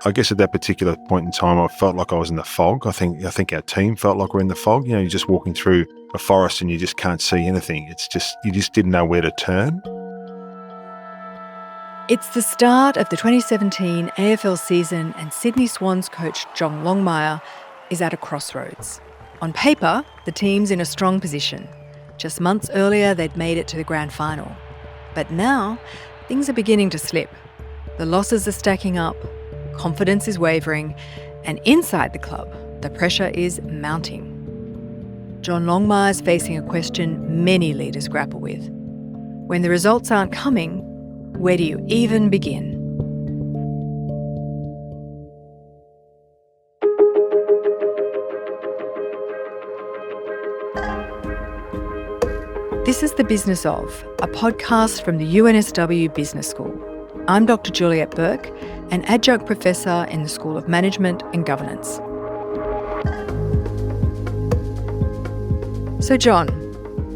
I guess at that particular point in time, I felt like I was in the fog. I think our team felt like we're in the fog. You're just walking through a forest and you just can't see anything. You just didn't know where to turn. It's the start of the 2017 AFL season and Sydney Swans coach John Longmire is at a crossroads. On paper, the team's in a strong position. Just months earlier, they'd made it to the grand final. But now, things are beginning to slip. The losses are stacking up, confidence is wavering, and inside the club, the pressure is mounting. John Longmire's facing a question many leaders grapple with. When the results aren't coming, where do you even begin? This is The Business Of, a podcast from the UNSW Business School. I'm Dr. Juliette Burke, an adjunct professor in the School of Management and Governance. So John,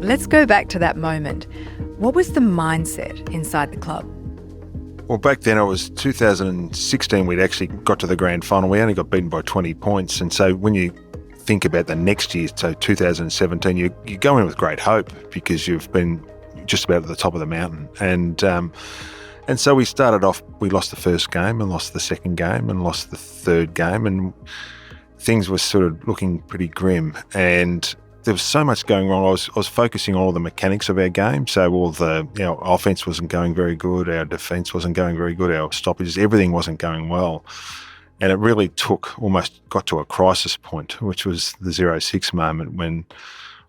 let's go back to that moment. What was the mindset inside the club? Well, back then it was 2016 we'd actually got to the grand final. We only got beaten by 20 points. And so when you think about the next year, so 2017, you go in with great hope because you've been just about at the top of the mountain. And so we started off, we lost the first game and lost the second game and lost the third game, and things were sort of looking pretty grim. And there was so much going wrong. I was focusing on all the mechanics of our game. So all the offense wasn't going very good, our defence wasn't going very good, our stoppages, everything wasn't going well. And it really almost got to a crisis point, which was the 0-6 moment when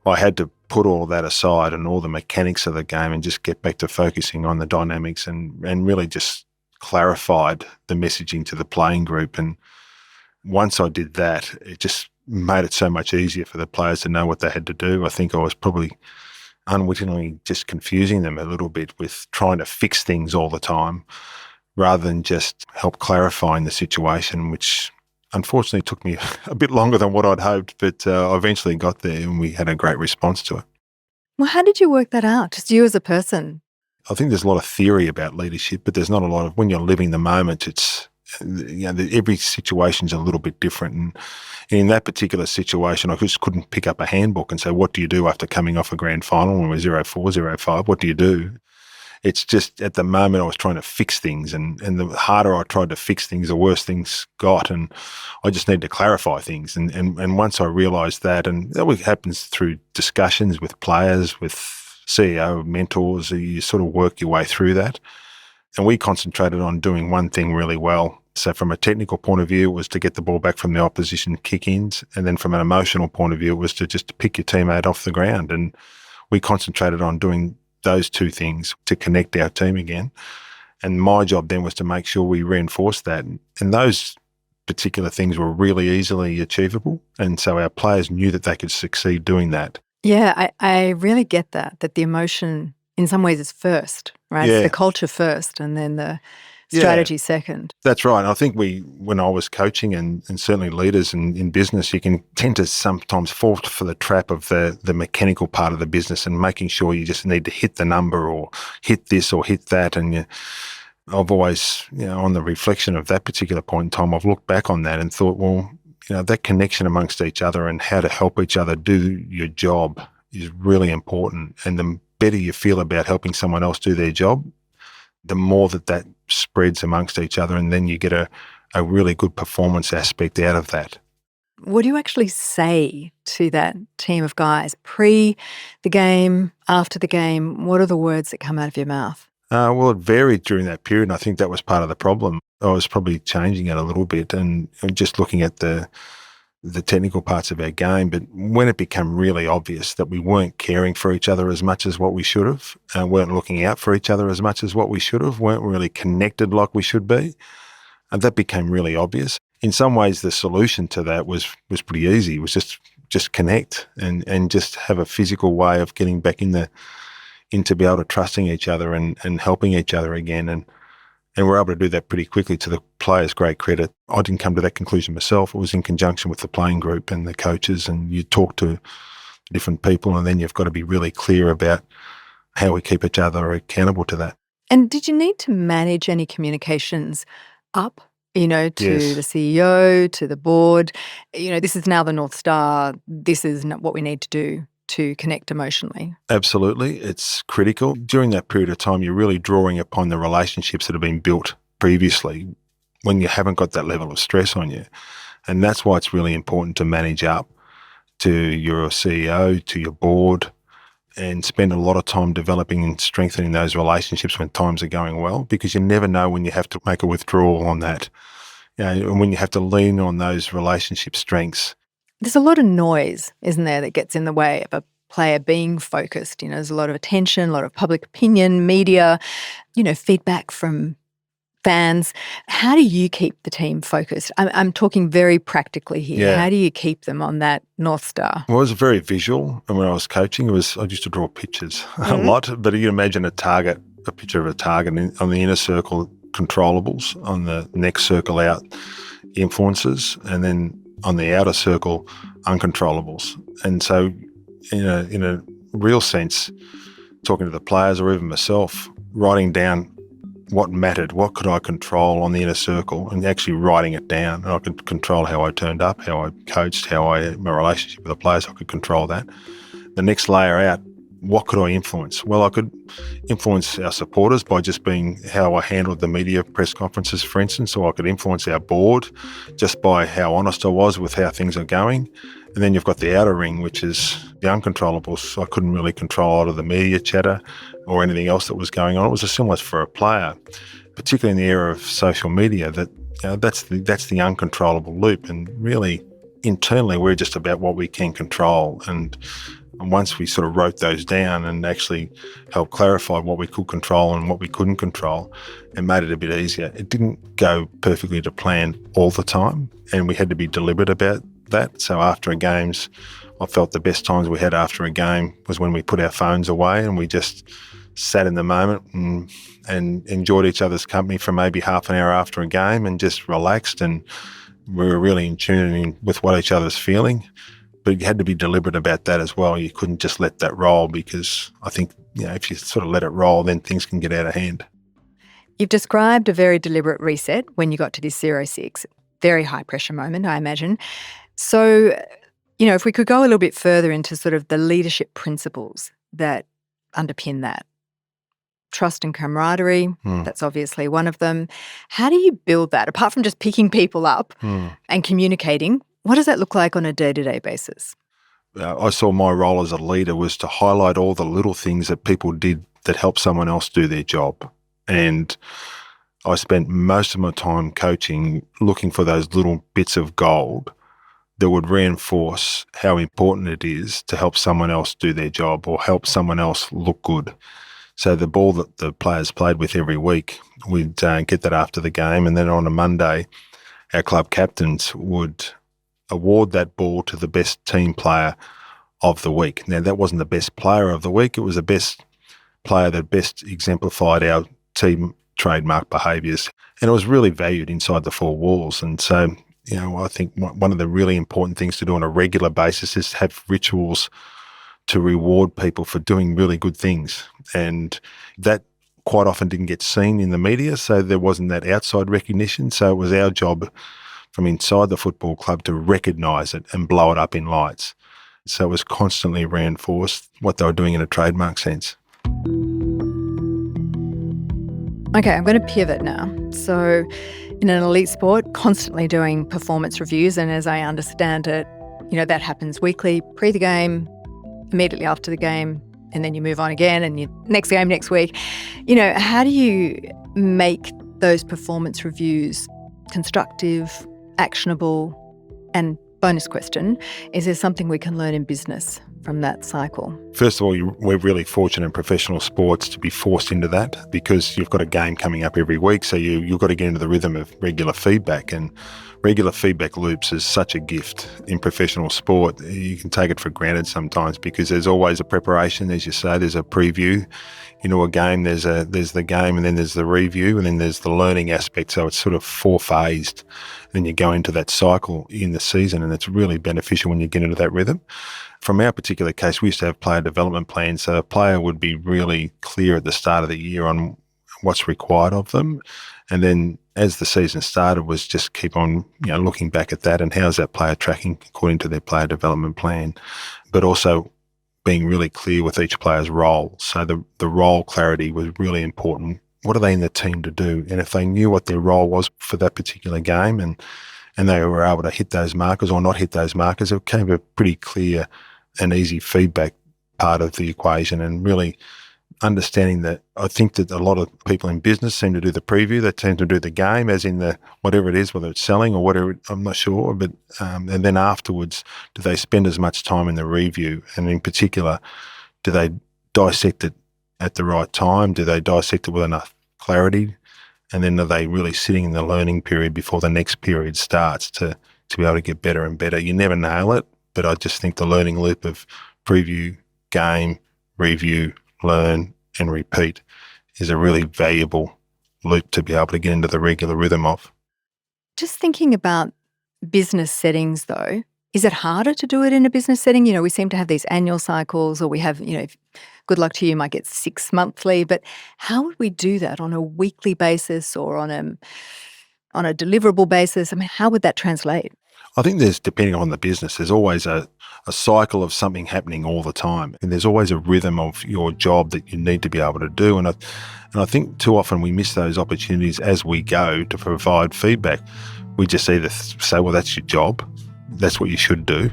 I had to put all of that aside and all the mechanics of the game and just get back to focusing on the dynamics and really just clarified the messaging to the playing group. And once I did that, it just made it so much easier for the players to know what they had to do. I think I was probably unwittingly just confusing them a little bit with trying to fix things all the time rather than just help clarifying the situation, which unfortunately took me a bit longer than what I'd hoped, but I eventually got there and we had a great response to it. Well, how did you work that out, just you as a person? I think there's a lot of theory about leadership, but there's not a lot of, when you're living the moment, it's, every situation's a little bit different. And in that particular situation, I just couldn't pick up a handbook and say, what do you do after coming off a grand final when we're 0-4, 0-5? What do you do? It's just at the moment I was trying to fix things, and the harder I tried to fix things, the worse things got, and I just need to clarify things. And once I realised that, and that happens through discussions with players, with CEO, mentors, you sort of work your way through that. And we concentrated on doing one thing really well. So from a technical point of view, it was to get the ball back from the opposition kick-ins, and then from an emotional point of view, it was to just pick your teammate off the ground. And we concentrated on doing those two things to connect our team again. And my job then was to make sure we reinforced that. And those particular things were really easily achievable. And so our players knew that they could succeed doing that. Yeah, I really get that the emotion in some ways is first, right? Yeah. It's the culture first and then the strategy second. That's right. I think when I was coaching and certainly leaders in business, you can tend to sometimes fall for the trap of the mechanical part of the business and making sure you just need to hit the number or hit this or hit that. And I've always, on the reflection of that particular point in time, I've looked back on that and thought, well, that connection amongst each other and how to help each other do your job is really important. And the better you feel about helping someone else do their job, the more that spreads amongst each other, and then you get a really good performance aspect out of that. What do you actually say to that team of guys pre the game, after the game? What are the words that come out of your mouth? Well, it varied during that period, and I think that was part of the problem. I was probably changing it a little bit and just looking at the technical parts of our game. But when it became really obvious that we weren't caring for each other as much as what we should have, weren't looking out for each other as much as what we should have, weren't really connected like we should be, and that became really obvious. In some ways, the solution to that was pretty easy. It was just connect and just have a physical way of getting back into be able to trusting each other and helping each other again. And we're able to do that pretty quickly, to the players' great credit. I didn't come to that conclusion myself. It was in conjunction with the playing group and the coaches, and you talk to different people, and then you've got to be really clear about how we keep each other accountable to that. And did you need to manage any communications up to Yes. the CEO, to the board. This is now the North Star. This is what we need to do to connect emotionally. Absolutely. It's critical. During that period of time, you're really drawing upon the relationships that have been built previously when you haven't got that level of stress on you. And that's why it's really important to manage up to your CEO, to your board, and spend a lot of time developing and strengthening those relationships when times are going well, because you never know when you have to make a withdrawal on that. And when you have to lean on those relationship strengths. There's a lot of noise, isn't there, that gets in the way of a player being focused. There's a lot of attention, a lot of public opinion, media, feedback from fans. How do you keep the team focused? I'm talking very practically here. Yeah. How do you keep them on that North Star? Well, it was very visual. And when I was coaching, I used to draw pictures a lot, but you can imagine a picture of a target on the inner circle, controllables, on the next circle out, influences, and then on the outer circle, uncontrollables. And so in a real sense, talking to the players or even myself, writing down what mattered, what could I control on the inner circle, and actually writing it down. And I could control how I turned up, how I coached, my relationship with the players, I could control that. The next layer out, what could I influence? Well, I could influence our supporters by just being how I handled the media press conferences, for instance, or I could influence our board just by how honest I was with how things are going. And then you've got the outer ring, which is the uncontrollables. I couldn't really control a lot of the media chatter or anything else that was going on. It was a similar for a player, particularly in the era of social media, that's the uncontrollable loop. And really, internally, we're just about what we can control. And once we sort of wrote those down and actually helped clarify what we could control and what we couldn't control, it made it a bit easier. It didn't go perfectly to plan all the time, and we had to be deliberate about that. So after games, I felt the best times we had after a game was when we put our phones away and we just sat in the moment and enjoyed each other's company for maybe half an hour after a game and just relaxed, and we were really in tune with what each other's feeling. But you had to be deliberate about that as well. You couldn't just let that roll, because I think if you sort of let it roll, then things can get out of hand. You've described a very deliberate reset when you got to this 0-6. Very high pressure moment, I imagine. So, if we could go a little bit further into sort of the leadership principles that underpin that. Trust and camaraderie, that's obviously one of them. How do you build that? Apart from just picking people up and communicating, what does that look like on a day-to-day basis? I saw my role as a leader was to highlight all the little things that people did that helped someone else do their job. And I spent most of my time coaching looking for those little bits of gold that would reinforce how important it is to help someone else do their job or help someone else look good. So the ball that the players played with every week, we'd get that after the game, and then on a Monday, our club captains would award that ball to the best team player of the week. Now, that wasn't the best player of the week. It was the best player that best exemplified our team trademark behaviours. And it was really valued inside the four walls. And so, I think one of the really important things to do on a regular basis is to have rituals to reward people for doing really good things. And that quite often didn't get seen in the media, so there wasn't that outside recognition. So it was our job from inside the football club to recognise it and blow it up in lights. So it was constantly reinforced what they were doing in a trademark sense. Okay, I'm going to pivot now. So in an elite sport, constantly doing performance reviews, and as I understand it, that happens weekly, pre the game, immediately after the game, and then you move on again and next game next week. How do you make those performance reviews constructive, actionable, and bonus question, is there something we can learn in business from that cycle? First of all, we're really fortunate in professional sports to be forced into that, because you've got a game coming up every week, so you've got to get into the rhythm of regular feedback. And regular feedback loops is such a gift in professional sport. You can take it for granted sometimes, because there's always a preparation, as you say, there's a preview. A game, there's the game, and then there's the review, and then there's the learning aspect. So it's sort of four-phased. Then you go into that cycle in the season, and it's really beneficial when you get into that rhythm. From our particular case, we used to have player development plans. So a player would be really clear at the start of the year on what's required of them. And then as the season started was just keep on, looking back at that and how's that player tracking according to their player development plan, but also being really clear with each player's role. So the role clarity was really important. What are they in the team to do? And if they knew what their role was for that particular game and they were able to hit those markers or not hit those markers, it came a pretty clear and easy feedback part of the equation, and really understanding that I think that a lot of people in business seem to do the preview, they tend to do the game as in the whatever it is, whether it's selling or whatever, I'm not sure, but and then afterwards, do they spend as much time in the review? And in particular, do they dissect it at the right time? Do they dissect it with enough clarity? And then are they really sitting in the learning period before the next period starts to be able to get better and better? You never nail it, but I just think the learning loop of preview, game, review, learn and repeat is a really valuable loop to be able to get into the regular rhythm of. Just thinking about business settings though, is it harder to do it in a business setting? We seem to have these annual cycles, or we have, good luck to you, might get 6 monthly, but how would we do that on a weekly basis or on a deliverable basis? I mean, how would that translate? I think depending on the business, there's always a cycle of something happening all the time. And there's always a rhythm of your job that you need to be able to do. And I think too often we miss those opportunities as we go to provide feedback. We just either say, well, that's your job, that's what you should do,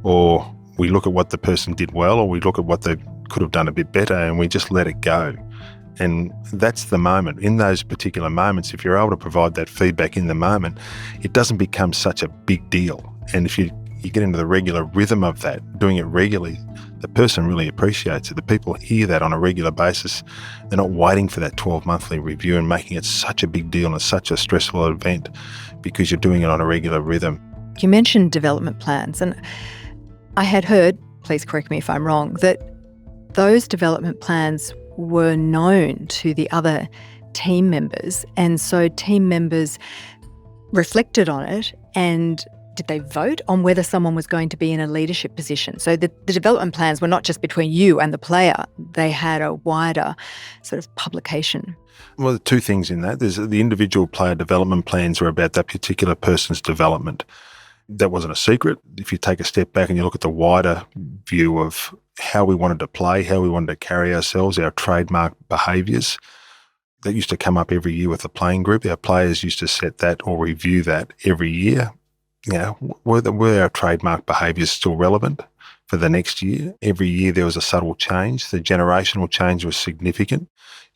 or we look at what the person did well, or we look at what they could have done a bit better, and we just let it go. And that's the moment. In those particular moments, if you're able to provide that feedback in the moment, it doesn't become such a big deal. And if you get into the regular rhythm of that, doing it regularly, the person really appreciates it. The people hear that on a regular basis. They're not waiting for that 12-monthly review and making it such a big deal and such a stressful event, because you're doing it on a regular rhythm. You mentioned development plans, and I had heard, please correct me if I'm wrong, that those development plans were known to the other team members, and so team members reflected on it. And did they vote on whether someone was going to be in a leadership position? So the development plans were not just between you and the player, they had a wider sort of publication. Well, there are two things in that. There's the individual player development plans were about that particular person's development. That wasn't a secret. If you take a step back and you look at the wider view of how we wanted to play, how we wanted to carry ourselves, our trademark behaviours, that used to come up every year with the playing group. Our players used to set that or review that every year. Were our trademark behaviours still relevant for the next year? Every year there was a subtle change. The generational change was significant.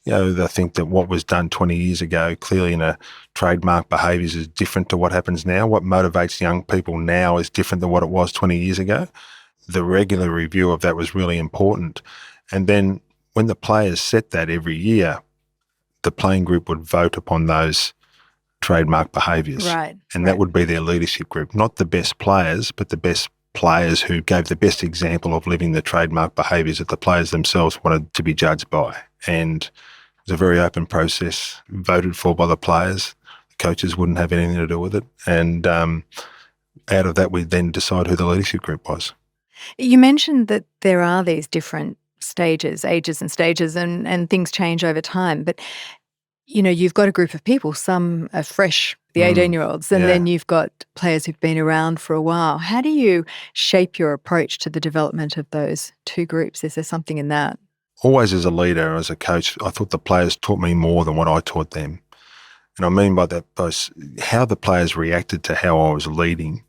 I think that what was done 20 years ago, clearly in a trademark behaviours, is different to what happens now. What motivates young people now is different than what it was 20 years ago. The regular review of that was really important. And then when the players set that every year, the playing group would vote upon those trademark behaviours. Right. And that would be their leadership group, not the best players, but the best players who gave the best example of living the trademark behaviours that the players themselves wanted to be judged by. And it was a very open process, voted for by the players. The coaches wouldn't have anything to do with it. And out of that, we then decide who the leadership group was. You mentioned that there are these different stages, ages and stages, and things change over time. But, you've got a group of people, some are fresh, the 18-year-olds, and then you've got players who've been around for a while. How do you shape your approach to the development of those two groups? Is there something in that? Always as a leader, as a coach, I thought the players taught me more than what I taught them. And I mean by that, both how the players reacted to how I was leading.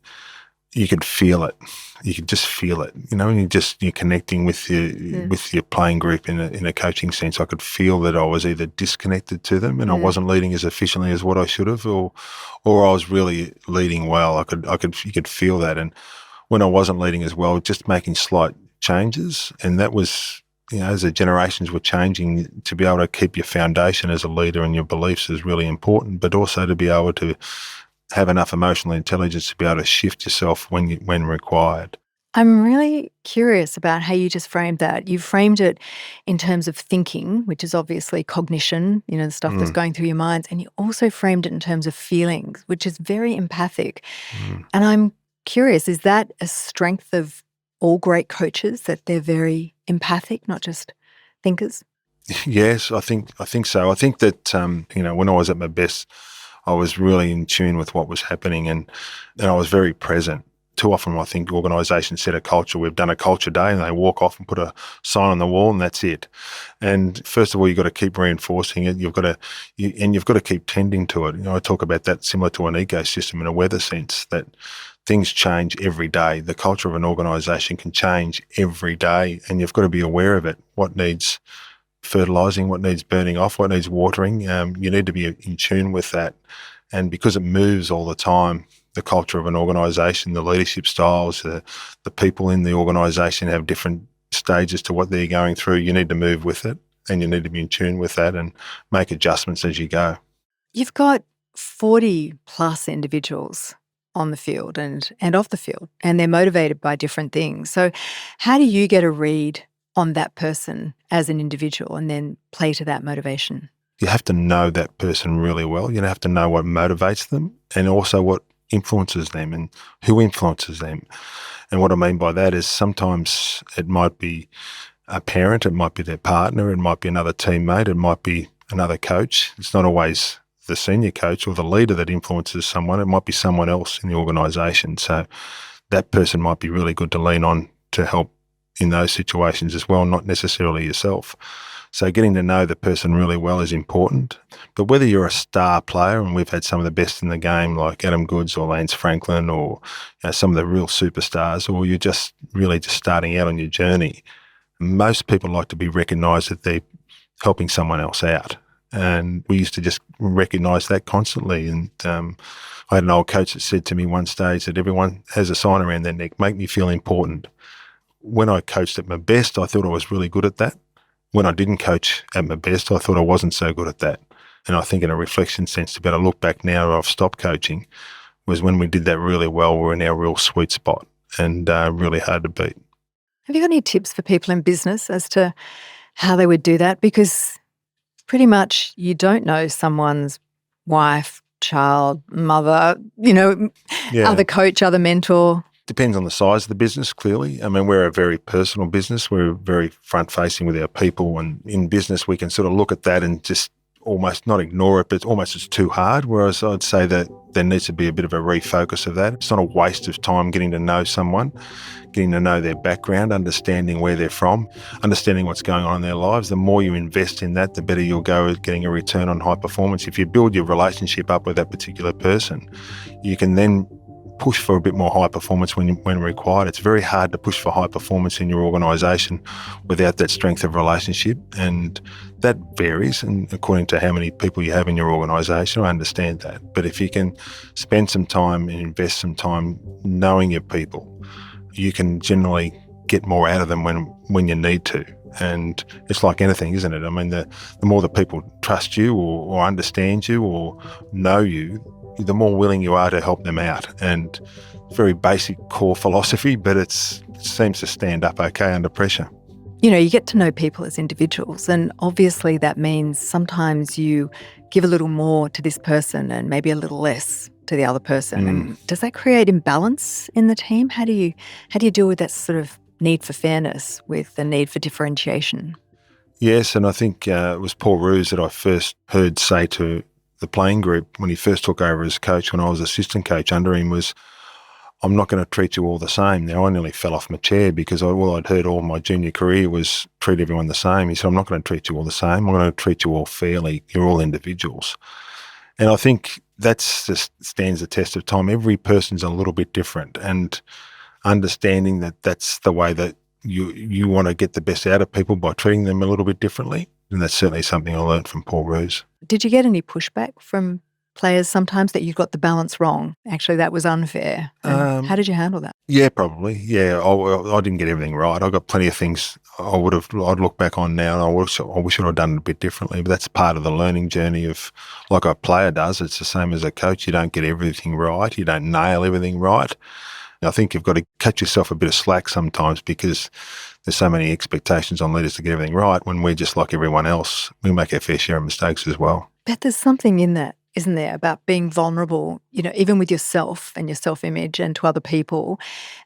You could feel it. You could just feel it. And you're connecting with your playing group in a coaching sense. I could feel that I was either disconnected to them and I wasn't leading as efficiently as what I should have, or I was really leading well. You could feel that. And when I wasn't leading as well, just making slight changes. And that was, as the generations were changing, to be able to keep your foundation as a leader and your beliefs is really important, but also to be able to have enough emotional intelligence to be able to shift yourself when required. I'm really curious about how you just framed that. You framed it in terms of thinking, which is obviously cognition, the stuff that's going through your minds, and you also framed it in terms of feelings, which is very empathic. And I'm curious, is that a strength of all great coaches, that they're very empathic, not just thinkers? Yes, I think so. I think that when I was at my best, I was really in tune with what was happening, and I was very present. Too often, I think organisations set a culture. We've done a culture day, and they walk off and put a sign on the wall, and that's it. And first of all, you've got to keep reinforcing it. You've got to keep tending to it. I talk about that similar to an ecosystem in a weather sense, that things change every day. The culture of an organisation can change every day, and you've got to be aware of it. What needs fertilising, what needs burning off, what needs watering. You need to be in tune with that. And because it moves all the time, the culture of an organisation, the leadership styles, the people in the organisation have different stages to what they're going through. You need to move with it, and you need to be in tune with that and make adjustments as you go. You've got 40 plus individuals on the field and off the field, and they're motivated by different things. So how do you get a read on that person as an individual and then play to that motivation? You have to know that person really well. You have to know what motivates them and also what influences them and who influences them. And what I mean by that is sometimes it might be a parent, it might be their partner, it might be another teammate, it might be another coach. It's not always the senior coach or the leader that influences someone. It might be someone else in the organisation. So that person might be really good to lean on to help in those situations as well, not necessarily yourself. So getting to know the person really well is important. But whether you're a star player, and we've had some of the best in the game like Adam Goods or Lance Franklin or some of the real superstars, or you're just really just starting out on your journey, most people like to be recognised that they're helping someone else out. And we used to just recognise that constantly. And I had an old coach that said to me one stage that everyone has a sign around their neck, make me feel important. When I coached at my best, I thought I was really good at that. When I didn't coach at my best, I thought I wasn't so good at that. And I think in a reflection sense, to be able to look back now, I've stopped coaching, was when we did that really well, we're in our real sweet spot and really hard to beat. Have you got any tips for people in business as to how they would do that? Because pretty much you don't know someone's wife, child, mother, other coach, other mentor. Depends on the size of the business, clearly. I mean, we're a very personal business. We're very front-facing with our people. And in business, we can sort of look at that and just almost not ignore it, but it's too hard. Whereas I'd say that there needs to be a bit of a refocus of that. It's not a waste of time getting to know someone, getting to know their background, understanding where they're from, understanding what's going on in their lives. The more you invest in that, the better you'll go at getting a return on high performance. If you build your relationship up with that particular person, you can then push for a bit more high performance when required. It's very hard to push for high performance in your organisation without that strength of relationship, and that varies and according to how many people you have in your organisation. I understand that. But if you can spend some time and invest some time knowing your people, you can generally get more out of them when you need to. And it's like anything, isn't it? I mean, the more the people trust you or understand you or know you, the more willing you are to help them out. And very basic core philosophy, but it seems to stand up okay under pressure. You get to know people as individuals, and obviously that means sometimes you give a little more to this person and maybe a little less to the other person. And does that create imbalance in the team? How do you deal with that sort of need for fairness with the need for differentiation? Yes, and I think it was Paul Roos that I first heard say to the playing group when he first took over as coach, when I was assistant coach under him, was, I'm not going to treat you all the same. Now, I nearly fell off my chair because all I'd heard all my junior career was treat everyone the same. He said, I'm not going to treat you all the same. I'm going to treat you all fairly. You're all individuals. And I think that's just stands the test of time. Every person's a little bit different, and understanding that that's the way that you want to get the best out of people by treating them a little bit differently. And that's certainly something I learned from Paul Roos. Did you get any pushback from players sometimes that you got the balance wrong? Actually, that was unfair. How did you handle that? Yeah, probably. Yeah, I didn't get everything right. I got plenty of things I'd look back on now, and I wish I'd done it a bit differently. But that's part of the learning journey of, like a player does. It's the same as a coach. You don't get everything right. You don't nail everything right. I think you've got to cut yourself a bit of slack sometimes, because there's so many expectations on leaders to get everything right when we're just like everyone else. We make our fair share of mistakes as well. But there's something in that, isn't there, about being vulnerable, even with yourself and your self-image and to other people,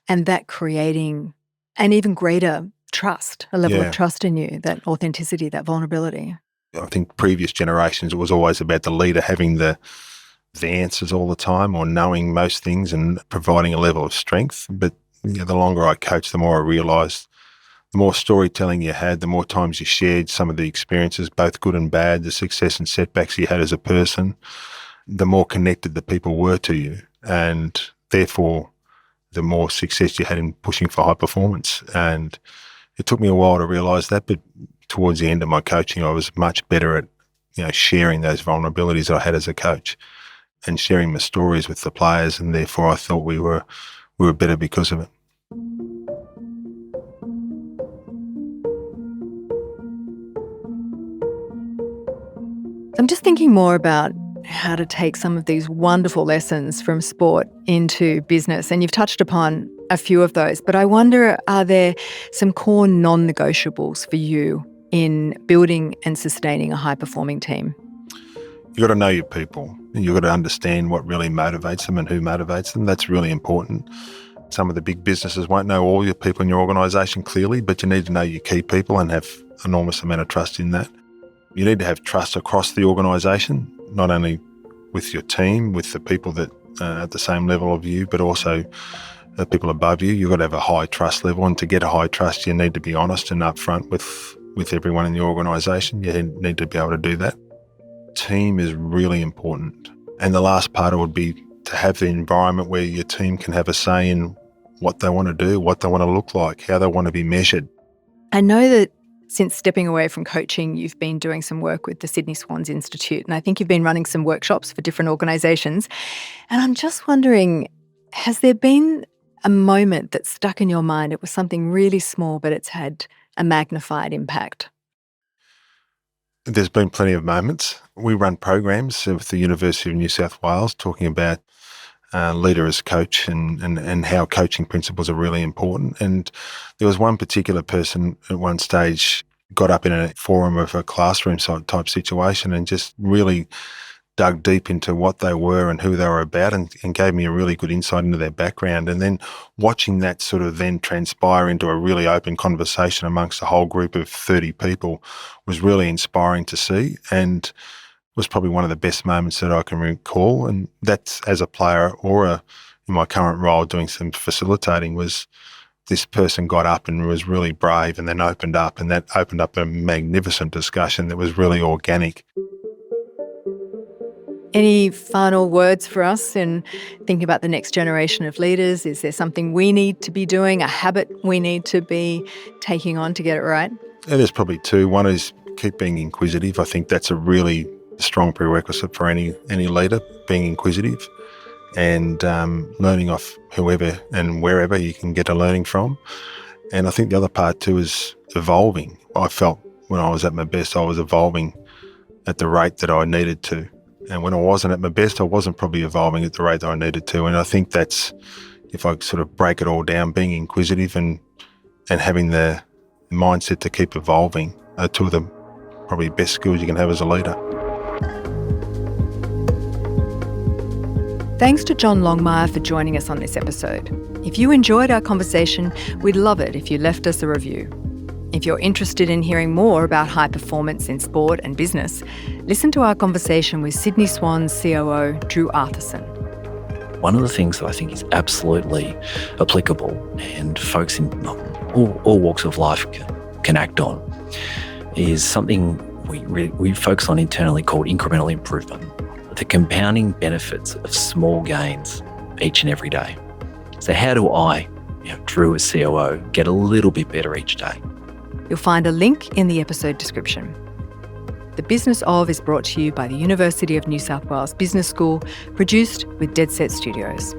and that creating an even greater trust, a level of trust in you, that authenticity, that vulnerability. I think previous generations, it was always about the leader having the the answers all the time or knowing most things and providing a level of strength. But the longer I coached, the more I realised the more storytelling you had, the more times you shared some of the experiences, both good and bad, the success and setbacks you had as a person, the more connected the people were to you. And therefore, the more success you had in pushing for high performance. And it took me a while to realise that, but towards the end of my coaching, I was much better at sharing those vulnerabilities I had as a coach and sharing my stories with the players. And therefore, I thought we were better because of it. I'm just thinking more about how to take some of these wonderful lessons from sport into business. And you've touched upon a few of those, but I wonder, are there some core non-negotiables for you in building and sustaining a high-performing team? You've got to know your people. You've got to understand what really motivates them and who motivates them. That's really important. Some of the big businesses won't know all your people in your organisation clearly, but you need to know your key people and have an enormous amount of trust in that. You need to have trust across the organisation, not only with your team, with the people that are at the same level of you, but also the people above you. You've got to have a high trust level, and to get a high trust, you need to be honest and upfront with everyone in the organisation. You need to be able to do that. Team is really important. And the last part would be to have the environment where your team can have a say in what they want to do, what they want to look like, how they want to be measured. I know that since stepping away from coaching, you've been doing some work with the Sydney Swans Institute, and I think you've been running some workshops for different organisations. And I'm just wondering, has there been a moment that stuck in your mind? It was something really small, but it's had a magnified impact. There's been plenty of moments. We run programs with the University of New South Wales talking about leader as coach and how coaching principles are really important. And there was one particular person at one stage got up in a forum of a classroom type situation and just really dug deep into what they were and who they were about and gave me a really good insight into their background. And then watching that sort of then transpire into a really open conversation amongst a whole group of 30 people was really inspiring to see, and was probably one of the best moments that I can recall. And that's as a player or in my current role doing some facilitating, was this person got up and was really brave and then opened up, and that opened up a magnificent discussion that was really organic. Any final words for us in thinking about the next generation of leaders? Is there something we need to be doing, a habit we need to be taking on to get it right? Yeah, there's probably two. One is keep being inquisitive. I think that's a really strong prerequisite for any leader, being inquisitive and learning off whoever and wherever you can get a learning from. And I think the other part too is evolving. I felt when I was at my best, I was evolving at the rate that I needed to. And when I wasn't at my best, I wasn't probably evolving at the rate that I needed to. And I think that's, if I sort of break it all down, being inquisitive and having the mindset to keep evolving are two of the probably best skills you can have as a leader. Thanks to John Longmire for joining us on this episode. If you enjoyed our conversation, we'd love it if you left us a review. If you're interested in hearing more about high performance in sport and business, listen to our conversation with Sydney Swans COO Drew Arthurson. One of the things that I think is absolutely applicable and folks in all walks of life can act on is something we focus on internally called incremental improvement, the compounding benefits of small gains each and every day. So how do I, Drew as COO, get a little bit better each day? You'll find a link in the episode description. The Business Of is brought to you by the University of New South Wales Business School, produced with Dead Set Studios.